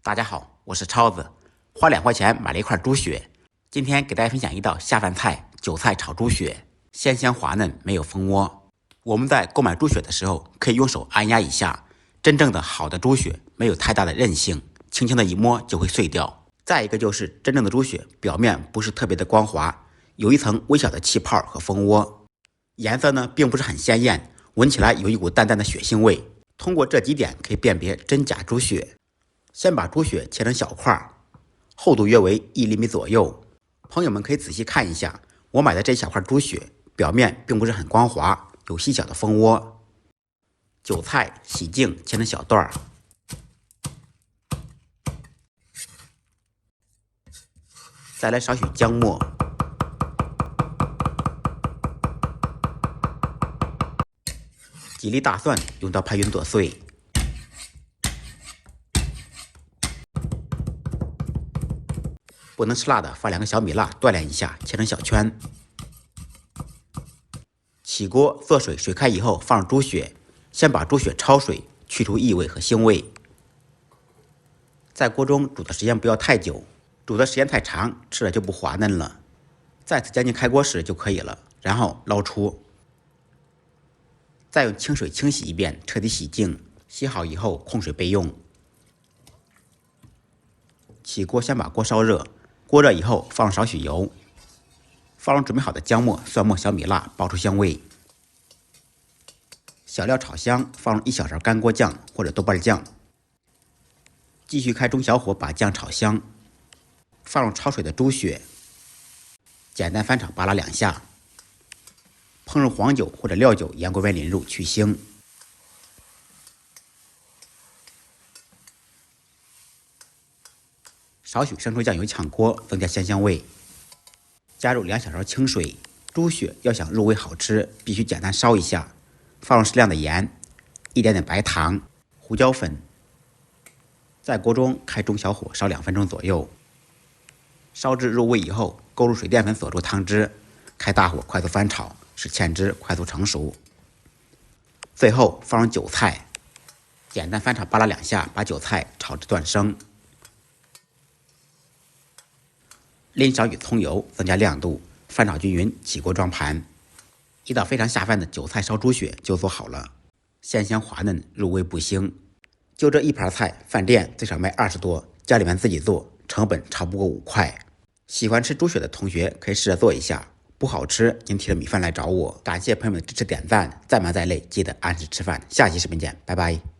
大家好，我是超子，花2块钱买了一块猪血。今天给大家分享一道下饭菜：韭菜炒猪血，鲜香滑嫩，没有蜂窝。我们在购买猪血的时候，可以用手按压一下，真正的好的猪血没有太大的韧性，轻轻的一摸就会碎掉。再一个就是真正的猪血表面不是特别的光滑，有一层微小的气泡和蜂窝，颜色呢并不是很鲜艳，闻起来有一股淡淡的血腥味。通过这几点可以辨别真假猪血。先把猪血切成小块，厚度约为1厘米左右。朋友们可以仔细看一下，我买的这小块猪血表面并不是很光滑，有细小的蜂窝。韭菜洗净切成小段，再来少许姜末，几粒大蒜用刀拍匀剁碎，不能吃辣的放2个小米辣锻炼一下，切成小圈。起锅做水，水开以后放入猪血，先把猪血焯水，去除异味和腥味。在锅中煮的时间不要太久，煮的时间太长，吃了就不滑嫩了。再次将近开锅时就可以了，然后捞出，再用清水清洗一遍，彻底洗净。洗好以后控水备用。起锅先把锅烧热，锅热以后放少许油，放入准备好的姜末、蒜末、小米辣，爆出香味。小料炒香，放入1小勺干锅酱或者豆瓣酱，继续开中小火把酱炒香，放入焯水的猪血，简单翻炒扒拉2下，烹入黄酒或者料酒，盐锅边淋入去腥。少许生抽酱油炝锅，增加鲜香味。加入2小勺清水。猪血要想入味好吃，必须简单烧一下。放入适量的盐，一点点白糖、胡椒粉。在锅中开中小火烧2分钟左右。烧至入味以后，勾入水淀粉锁住汤汁，开大火快速翻炒，使芡汁快速成熟。最后放入韭菜，简单翻炒扒拉2下，把韭菜炒至断生。淋少许葱油，增加亮度，翻炒均匀，起锅装盘。一道非常下饭的韭菜烧猪血就做好了，鲜香滑嫩，入味不腥。就这一盘菜，饭店最少卖20多，家里面自己做，成本超不过5块。喜欢吃猪血的同学可以试着做一下，不好吃您提着米饭来找我。感谢朋友们的支持点赞，再忙再累记得按时吃饭。下期视频见，拜拜。